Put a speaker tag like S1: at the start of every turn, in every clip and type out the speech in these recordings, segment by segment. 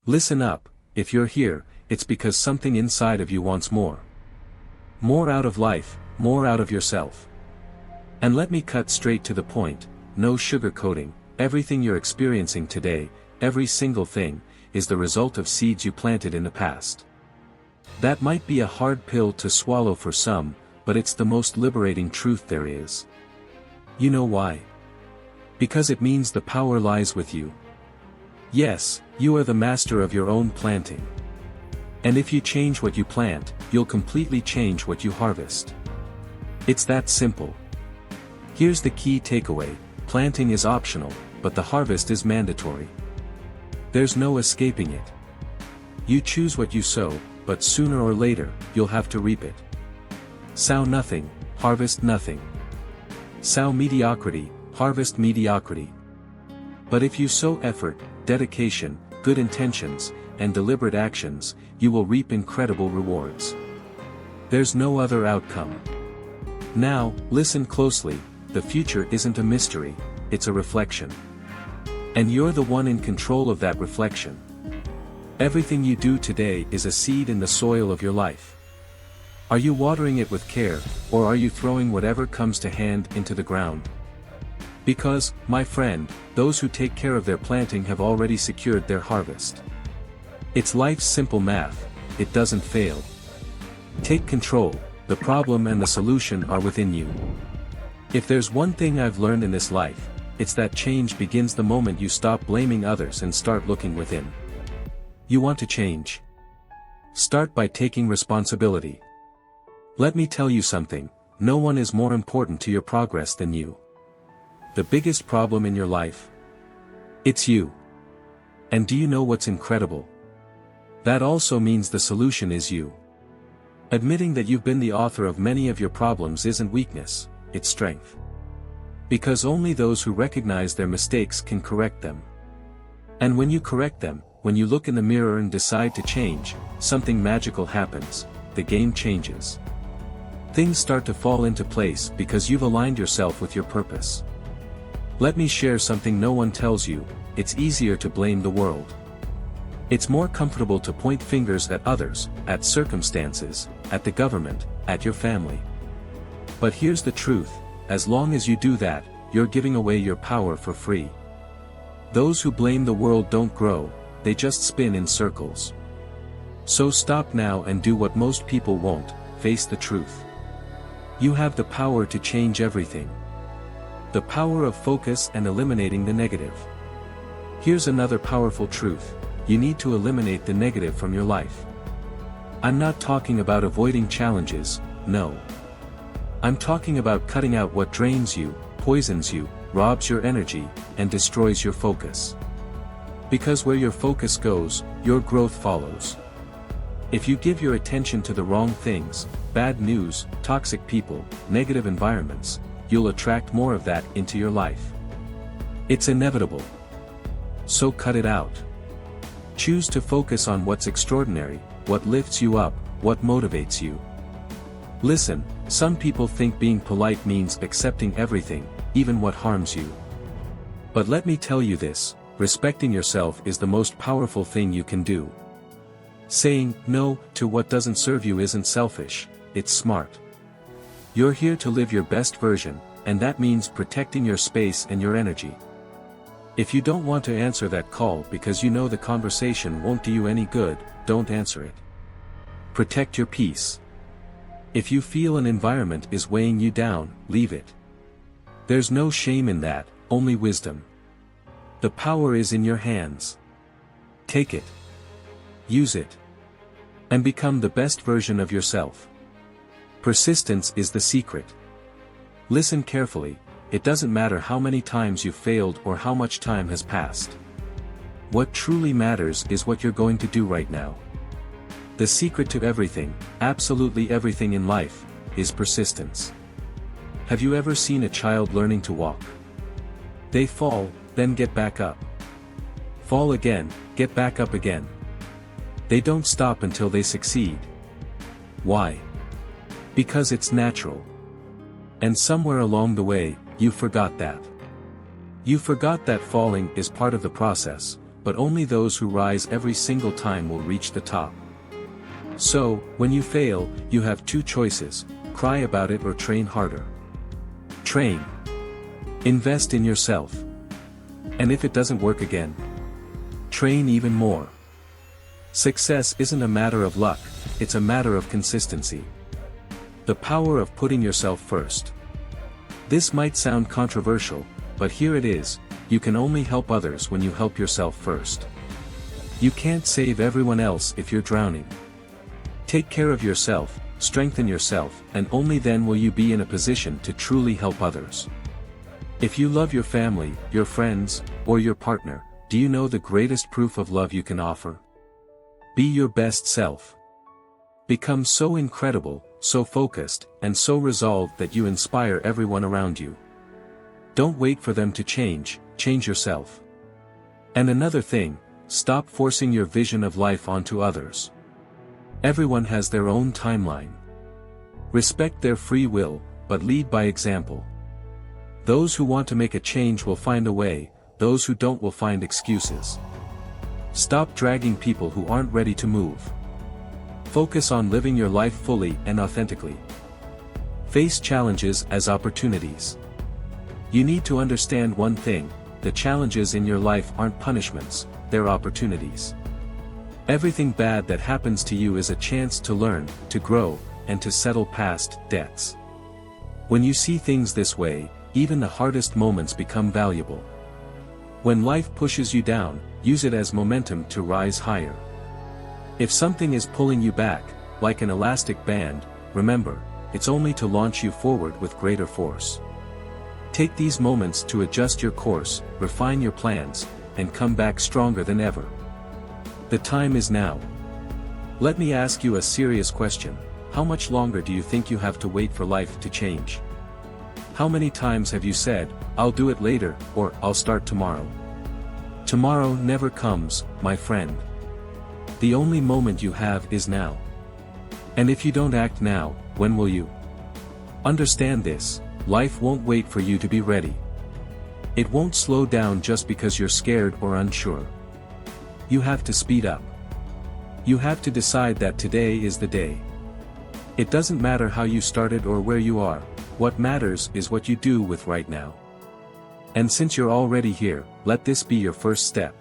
S1: Listen up, if you're here, it's because something inside of you wants more. More out of life, more out of yourself. And let me cut straight to the point, no sugarcoating, everything you're experiencing today, every single thing, is the result of seeds you planted in the past. That might be a hard pill to swallow for some, but it's the most liberating truth there is. You know why? Because it means the power lies with you. Yes, you are the master of your own planting. And if you change what you plant, you'll completely change what you harvest. It's that simple. Here's the key takeaway: planting is optional, but the harvest is mandatory. There's no escaping it. You choose what you sow, but sooner or later, you'll have to reap it. Sow nothing, harvest nothing. Sow mediocrity, harvest mediocrity. But if you sow effort, dedication, good intentions, and deliberate actions, you will reap incredible rewards. There's no other outcome. Now, listen closely, the future isn't a mystery, it's a reflection. And you're the one in control of that reflection. Everything you do today is a seed in the soil of your life. Are you watering it with care, or are you throwing whatever comes to hand into the ground? Because, my friend, those who take care of their planting have already secured their harvest. It's life's simple math, it doesn't fail. Take control, the problem and the solution are within you. If there's one thing I've learned in this life, it's that change begins the moment you stop blaming others and start looking within. You want to change? Start by taking responsibility. Let me tell you something, no one is more important to your progress than you. The biggest problem in your life? It's you. And do you know what's incredible? That also means the solution is you. Admitting that you've been the author of many of your problems isn't weakness, it's strength. Because only those who recognize their mistakes can correct them. And when you correct them, when you look in the mirror and decide to change, something magical happens, the game changes. Things start to fall into place because you've aligned yourself with your purpose. Let me share something no one tells you: it's easier to blame the world. It's more comfortable to point fingers at others, at circumstances, at the government, at your family. But here's the truth, as long as you do that, you're giving away your power for free. Those who blame the world don't grow, they just spin in circles. So stop now and do what most people won't: face the truth. You have the power to change everything. The power of focus and eliminating the negative. Here's another powerful truth: you need to eliminate the negative from your life. I'm not talking about avoiding challenges, no. I'm talking about cutting out what drains you, poisons you, robs your energy, and destroys your focus. Because where your focus goes, your growth follows. If you give your attention to the wrong things, bad news, toxic people, negative environments, you'll attract more of that into your life. It's inevitable. So cut it out. Choose to focus on what's extraordinary, what lifts you up, what motivates you. Listen, some people think being polite means accepting everything, even what harms you. But let me tell you this: respecting yourself is the most powerful thing you can do. Saying no to what doesn't serve you isn't selfish, it's smart. You're here to live your best version, and that means protecting your space and your energy. If you don't want to answer that call because you know the conversation won't do you any good, don't answer it. Protect your peace. If you feel an environment is weighing you down, leave it. There's no shame in that, only wisdom. The power is in your hands. Take it. Use it. And become the best version of yourself. Persistence is the secret. Listen carefully, it doesn't matter how many times you've failed or how much time has passed. What truly matters is what you're going to do right now. The secret to everything, absolutely everything in life, is persistence. Have you ever seen a child learning to walk? They fall, then get back up. Fall again, get back up again. They don't stop until they succeed. Why? Because it's natural. And somewhere along the way, you forgot that. You forgot that falling is part of the process, but only those who rise every single time will reach the top. So, when you fail, you have two choices: cry about it or train harder. Train. Invest in yourself. And if it doesn't work again, train even more. Success isn't a matter of luck, it's a matter of consistency. The power of putting yourself first. This might sound controversial, but here it is: you can only help others when you help yourself first. You can't save everyone else if you're drowning. Take care of yourself, strengthen yourself, and only then will you be in a position to truly help others. If you love your family, your friends, or your partner, do you know the greatest proof of love you can offer? Be your best self. Become so incredible, so focused, and so resolved that you inspire everyone around you. Don't wait for them to change, change yourself. And another thing, stop forcing your vision of life onto others. Everyone has their own timeline. Respect their free will, but lead by example. Those who want to make a change will find a way, those who don't will find excuses. Stop dragging people who aren't ready to move. Focus on living your life fully and authentically. Face challenges as opportunities. You need to understand one thing: the challenges in your life aren't punishments, they're opportunities. Everything bad that happens to you is a chance to learn, to grow, and to settle past debts. When you see things this way, even the hardest moments become valuable. When life pushes you down, use it as momentum to rise higher. If something is pulling you back, like an elastic band, remember, it's only to launch you forward with greater force. Take these moments to adjust your course, refine your plans, and come back stronger than ever. The time is now. Let me ask you a serious question: how much longer do you think you have to wait for life to change? How many times have you said, "I'll do it later," or "I'll start tomorrow"? Tomorrow never comes, my friend. The only moment you have is now. And if you don't act now, when will you? Understand this: life won't wait for you to be ready. It won't slow down just because you're scared or unsure. You have to speed up. You have to decide that today is the day. It doesn't matter how you started or where you are, what matters is what you do with right now. And since you're already here, let this be your first step.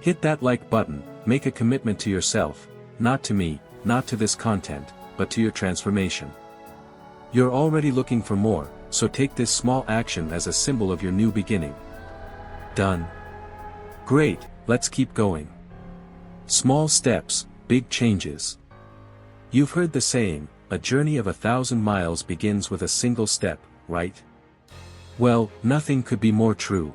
S1: Hit that like button, make a commitment to yourself, not to me, not to this content, but to your transformation. You're already looking for more, so take this small action as a symbol of your new beginning. Done. Great, let's keep going. Small steps, big changes. You've heard the saying, a journey of 1,000 miles begins with a single step, right? Well, nothing could be more true.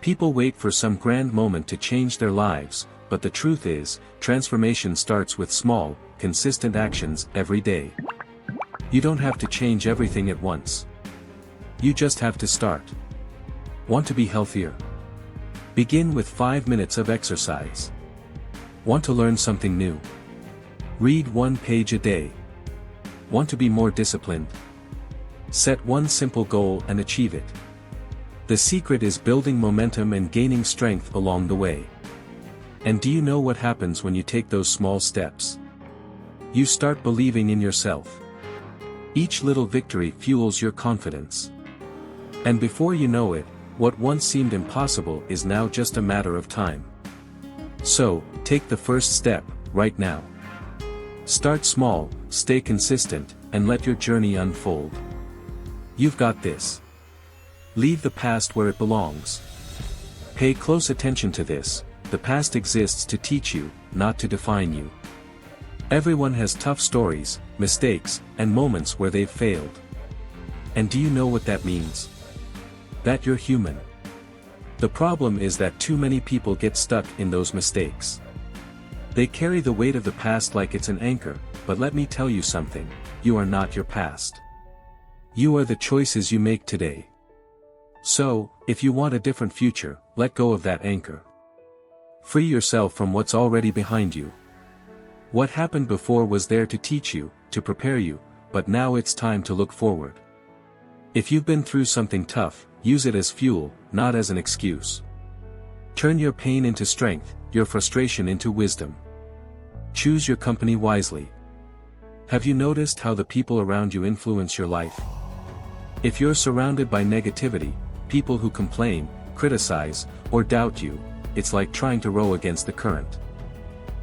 S1: People wait for some grand moment to change their lives, but the truth is, transformation starts with small, consistent actions every day. You don't have to change everything at once. You just have to start. Want to be healthier? Begin with 5 minutes of exercise. Want to learn something new? Read 1 page a day. Want to be more disciplined? Set one simple goal and achieve it. The secret is building momentum and gaining strength along the way. And do you know what happens when you take those small steps? You start believing in yourself. Each little victory fuels your confidence. And before you know it, what once seemed impossible is now just a matter of time. So, take the first step, right now. Start small, stay consistent, and let your journey unfold. You've got this. Leave the past where it belongs. Pay close attention to this: the past exists to teach you, not to define you. Everyone has tough stories, mistakes, and moments where they've failed. And do you know what that means? That you're human. The problem is that too many people get stuck in those mistakes. They carry the weight of the past like it's an anchor, but let me tell you something: you are not your past. You are the choices you make today. So, if you want a different future, let go of that anchor. Free yourself from what's already behind you. What happened before was there to teach you, to prepare you, but now it's time to look forward. If you've been through something tough, use it as fuel, not as an excuse. Turn your pain into strength, your frustration into wisdom. Choose your company wisely. Have you noticed how the people around you influence your life? If you're surrounded by negativity, people who complain, criticize, or doubt you, it's like trying to row against the current.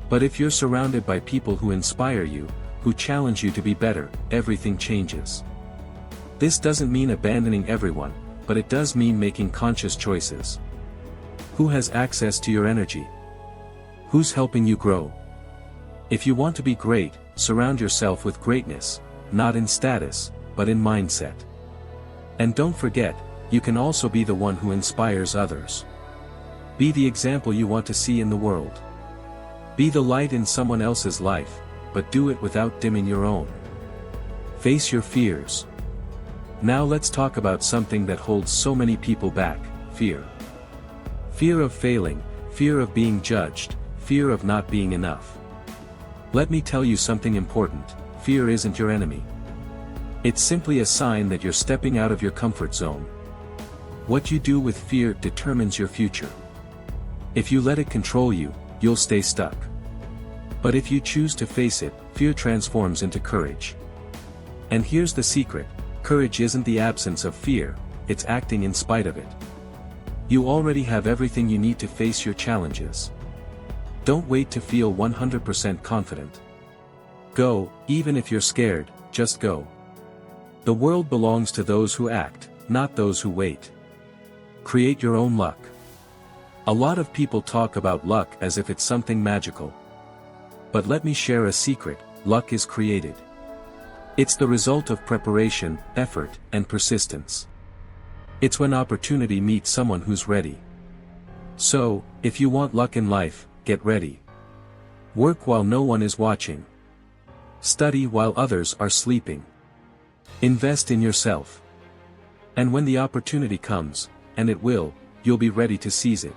S1: But if you're surrounded by people who inspire you, who challenge you to be better, everything changes. This doesn't mean abandoning everyone, but it does mean making conscious choices. Who has access to your energy? Who's helping you grow? If you want to be great, surround yourself with greatness, not in status, but in mindset. And don't forget, you can also be the one who inspires others. Be the example you want to see in the world. Be the light in someone else's life, but do it without dimming your own. Face your fears. Now let's talk about something that holds so many people back: fear. Fear of failing, fear of being judged, fear of not being enough. Let me tell you something important: fear isn't your enemy. It's simply a sign that you're stepping out of your comfort zone. What you do with fear determines your future. If you let it control you, you'll stay stuck. But if you choose to face it, fear transforms into courage. And here's the secret: courage isn't the absence of fear, it's acting in spite of it. You already have everything you need to face your challenges. Don't wait to feel 100% confident. Go, even if you're scared, just go. The world belongs to those who act, not those who wait. Create your own luck. A lot of people talk about luck as if it's something magical. But let me share a secret: luck is created. It's the result of preparation, effort, and persistence. It's when opportunity meets someone who's ready. So, if you want luck in life, get ready. Work while no one is watching. Study while others are sleeping. Invest in yourself. And when the opportunity comes, and it will, you'll be ready to seize it.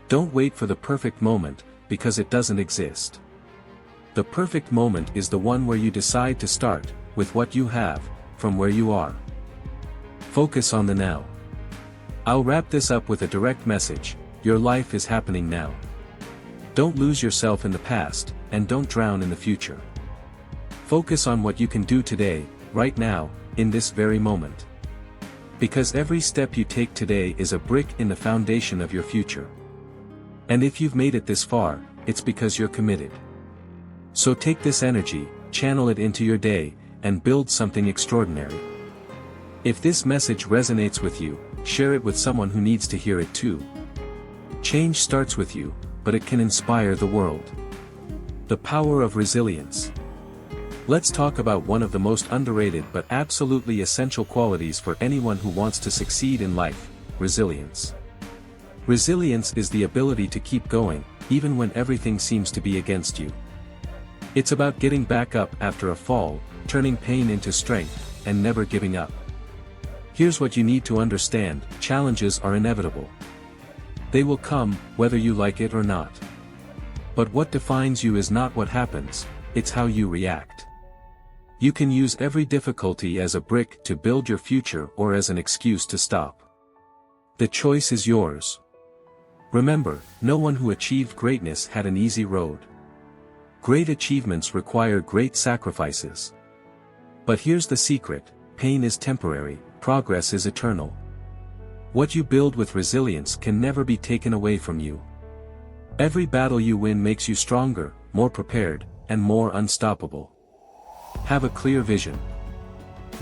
S1: Don't wait for the perfect moment, because it doesn't exist. The perfect moment is the one where you decide to start, with what you have, from where you are. Focus on the now. I'll wrap this up with a direct message: your life is happening now. Don't lose yourself in the past, and don't drown in the future. Focus on what you can do today, right now, in this very moment. Because every step you take today is a brick in the foundation of your future. And if you've made it this far, it's because you're committed. So take this energy, channel it into your day, and build something extraordinary. If this message resonates with you, share it with someone who needs to hear it too. Change starts with you, but it can inspire the world. The power of resilience. Let's talk about one of the most underrated but absolutely essential qualities for anyone who wants to succeed in life: resilience. Resilience is the ability to keep going, even when everything seems to be against you. It's about getting back up after a fall, turning pain into strength, and never giving up. Here's what you need to understand: challenges are inevitable. They will come, whether you like it or not. But what defines you is not what happens, it's how you react. You can use every difficulty as a brick to build your future or as an excuse to stop. The choice is yours. Remember, no one who achieved greatness had an easy road. Great achievements require great sacrifices. But here's the secret: pain is temporary, progress is eternal. What you build with resilience can never be taken away from you. Every battle you win makes you stronger, more prepared, and more unstoppable. Have a clear vision.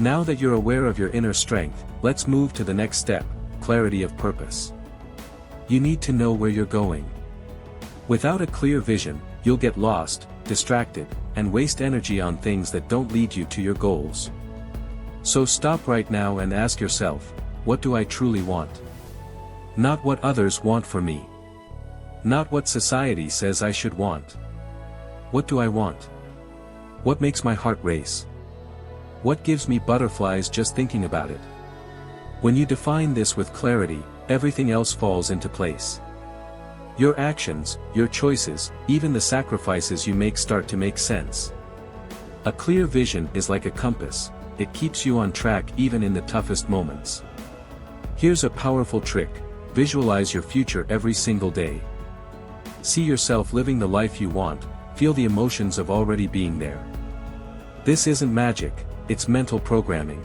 S1: Now that you're aware of your inner strength, let's move to the next step: clarity of purpose. You need to know where you're going. Without a clear vision, you'll get lost, distracted, and waste energy on things that don't lead you to your goals. So stop right now and ask yourself, what do I truly want? Not what others want for me. Not what society says I should want. What do I want? What makes my heart race? What gives me butterflies just thinking about it? When you define this with clarity, everything else falls into place. Your actions, your choices, even the sacrifices you make start to make sense. A clear vision is like a compass. It keeps you on track even in the toughest moments. Here's a powerful trick: visualize your future every single day. See yourself living the life you want, feel the emotions of already being there. This isn't magic, it's mental programming.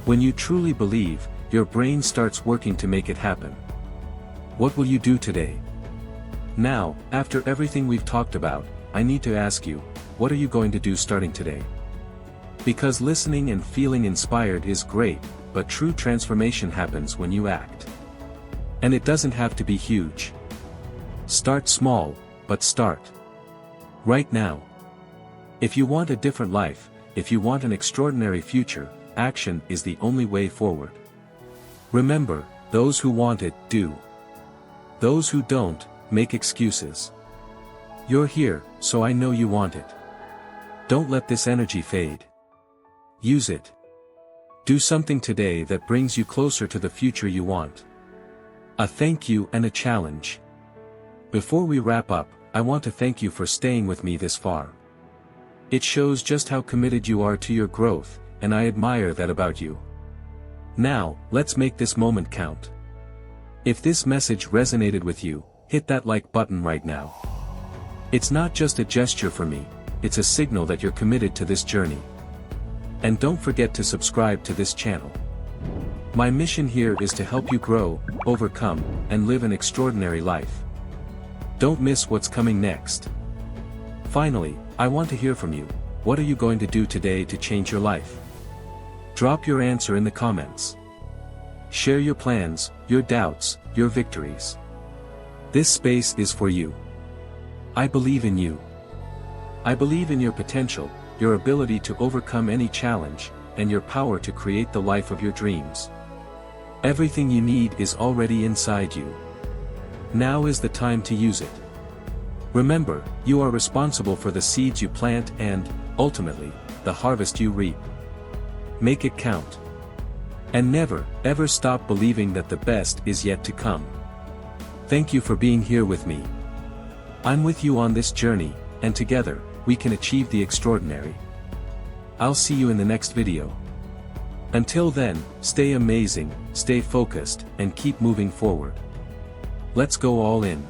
S1: When you truly believe, your brain starts working to make it happen. What will you do today? Now, after everything we've talked about, I need to ask you, what are you going to do starting today? Because listening and feeling inspired is great, but true transformation happens when you act. And it doesn't have to be huge. Start small, but start. Right now. If you want a different life, if you want an extraordinary future, action is the only way forward. Remember, those who want it, do. Those who don't, make excuses. You're here, so I know you want it. Don't let this energy fade. Use it. Do something today that brings you closer to the future you want. A thank you and a challenge. Before we wrap up, I want to thank you for staying with me this far. It shows just how committed you are to your growth, and I admire that about you. Now, let's make this moment count. If this message resonated with you, hit that like button right now. It's not just a gesture for me, it's a signal that you're committed to this journey. And don't forget to subscribe to this channel. My mission here is to help you grow, overcome, and live an extraordinary life. Don't miss what's coming next. Finally, I want to hear from you. What are you going to do today to change your life? Drop your answer in the comments. Share your plans, your doubts, your victories. This space is for you. I believe in you. I believe in your potential, your ability to overcome any challenge, and your power to create the life of your dreams. Everything you need is already inside you. Now is the time to use it. Remember, you are responsible for the seeds you plant and, ultimately, the harvest you reap. Make it count. And never, ever stop believing that the best is yet to come. Thank you for being here with me. I'm with you on this journey, and together, we can achieve the extraordinary. I'll see you in the next video. Until then, stay amazing, stay focused, and keep moving forward. Let's go all in.